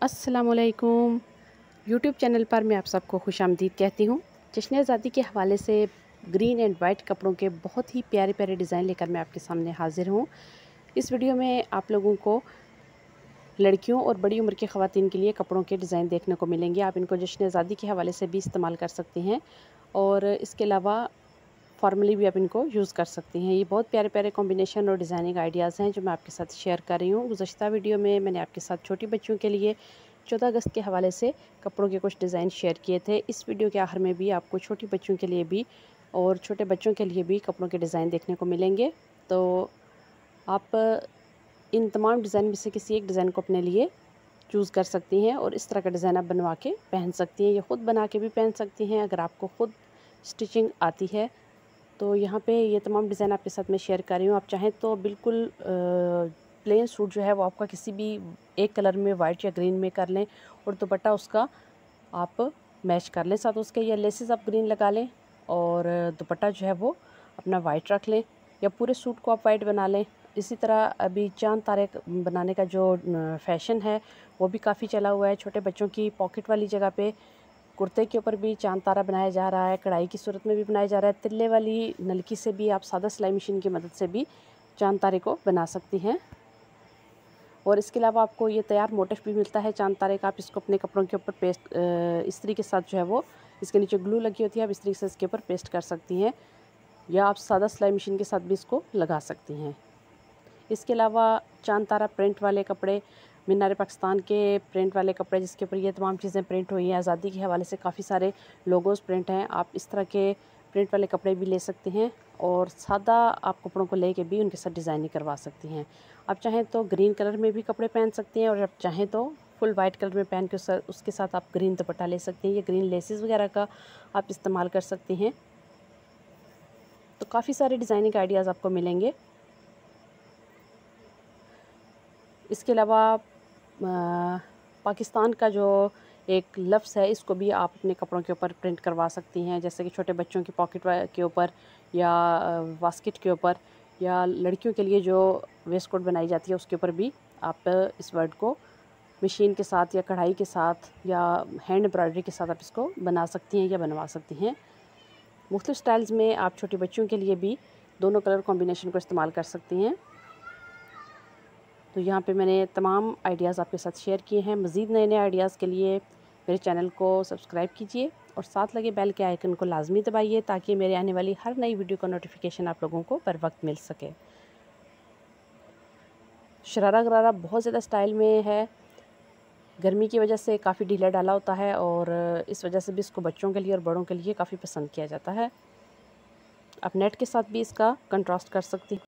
अस्सलामुअलैकुम। YouTube channel पर मैं आप सबको खुशामदीद कहती हूँ। जश्न आज़ादी के हवाले से ग्रीन एंड वाइट कपड़ों के बहुत ही प्यारे प्यारे डिज़ाइन लेकर मैं आपके सामने हाज़िर हूँ। इस वीडियो में आप लोगों को लड़कियों और बड़ी उम्र की ख़वातीन के लिए कपड़ों के डिज़ाइन देखने को मिलेंगे। आप इनको जश्न आज़ादी के हवाले से भी इस्तेमाल कर सकती हैं और इसके अलावा फॉर्मली भी आप इनको यूज़ कर सकती हैं। ये बहुत प्यारे प्यारे कॉम्बिनेशन और डिज़ाइनिंग आइडियाज़ हैं जो मैं आपके साथ शेयर कर रही हूँ। गुज़श्ता वीडियो में मैंने आपके साथ छोटी बच्चियों के लिए 14 अगस्त के हवाले से कपड़ों के कुछ डिज़ाइन शेयर किए थे। इस वीडियो के आखिर में भी आपको छोटी बच्चियों के लिए भी और छोटे बच्चों के लिए भी कपड़ों के डिज़ाइन देखने को मिलेंगे। तो आप इन तमाम डिज़ाइन में से किसी एक डिज़ाइन को अपने लिए चूज़ कर सकती हैं और इस तरह का डिज़ाइन आप बनवा के पहन सकती हैं। ये ख़ुद बना के भी पहन सकती हैं अगर आपको ख़ुद स्टिचिंग आती है। तो यहाँ पे ये तमाम डिज़ाइन आपके साथ मैं शेयर कर रही हूँ। आप चाहें तो बिल्कुल प्लेन सूट जो है वो आपका किसी भी एक कलर में वाइट या ग्रीन में कर लें और दुपट्टा उसका आप मैच कर लें, साथ उसके या लेसेस आप ग्रीन लगा लें और दुपट्टा जो है वो अपना वाइट रख लें या पूरे सूट को आप वाइट बना लें। इसी तरह अभी चाँद तारे बनाने का जो फ़ैशन है वो भी काफ़ी चला हुआ है। छोटे बच्चों की पॉकेट वाली जगह पे कुर्ते के ऊपर भी चाँद तारा बनाया जा रहा है, कढ़ाई की सूरत में भी बनाया जा रहा है। तिल्ले वाली नलकी से भी आप सादा सिलाई मशीन की मदद से भी चाँद तारे को बना सकती हैं। और इसके अलावा आपको ये तैयार मोटिफ भी मिलता है चाँद तारे का। आप इसको अपने कपड़ों के ऊपर पेस्ट इस्त्री के साथ जो है वो इसके नीचे ग्लू लगी होती है, आप इस्त्री से इसके ऊपर पेस्ट कर सकती हैं या आप सादा सिलाई मशीन के साथ भी इसको लगा सकती हैं। इसके अलावा चाँद तारा प्रिंट वाले कपड़े, मीनार पाकिस्तान के प्रिंट वाले कपड़े जिसके ऊपर ये तमाम चीज़ें प्रिंट हुई हैं, आज़ादी के हवाले से काफ़ी सारे लोगोज़ प्रिंट हैं। आप इस तरह के प्रिंट वाले कपड़े भी ले सकते हैं और सादा आप कपड़ों को लेके भी उनके साथ डिज़ाइनिंग करवा सकती हैं। आप चाहें तो ग्रीन कलर में भी कपड़े पहन सकती हैं और आप चाहें तो फुल वाइट कलर में पहन के उसके साथ आप ग्रीन दुपट्टा ले सकती हैं या ग्रीन लेसेस वगैरह का आप इस्तेमाल कर सकती हैं। तो काफ़ी सारे डिज़ाइनिंग आइडियाज़ आपको मिलेंगे। इसके अलावा पाकिस्तान का जो एक लफ्ज़ है इसको भी आप अपने कपड़ों के ऊपर प्रिंट करवा सकती हैं, जैसे कि छोटे बच्चों की पॉकेट के ऊपर या बास्केट के ऊपर या लड़कियों के लिए जो वेस्ट कोट बनाई जाती है उसके ऊपर भी आप इस वर्ड को मशीन के साथ या कढ़ाई के साथ या हैंड एम्ब्रॉयडरी के साथ आप इसको बना सकती हैं या बनवा सकती हैं। मुख्तलिफ स्टाइल्स में आप छोटी बच्चियों के लिए भी दोनों कलर कॉम्बिनेशन को इस्तेमाल कर सकती हैं। तो यहाँ पे मैंने तमाम आइडियाज़ आपके साथ शेयर किए हैं। मज़ीद नए नए आइडियाज़ के लिए मेरे चैनल को सब्सक्राइब कीजिए और साथ लगे बेल के आइकन को लाजमी दबाइए ताकि मेरे आने वाली हर नई वीडियो का नोटिफिकेशन आप लोगों को बर वक्त मिल सके। शरारा गरारा बहुत ज़्यादा स्टाइल में है, गर्मी की वजह से काफ़ी ढीला डाला होता है और इस वजह से भी इसको बच्चों के लिए और बड़ों के लिए काफ़ी पसंद किया जाता है। आप नेट के साथ भी इसका कंट्रास्ट कर सकती हैं।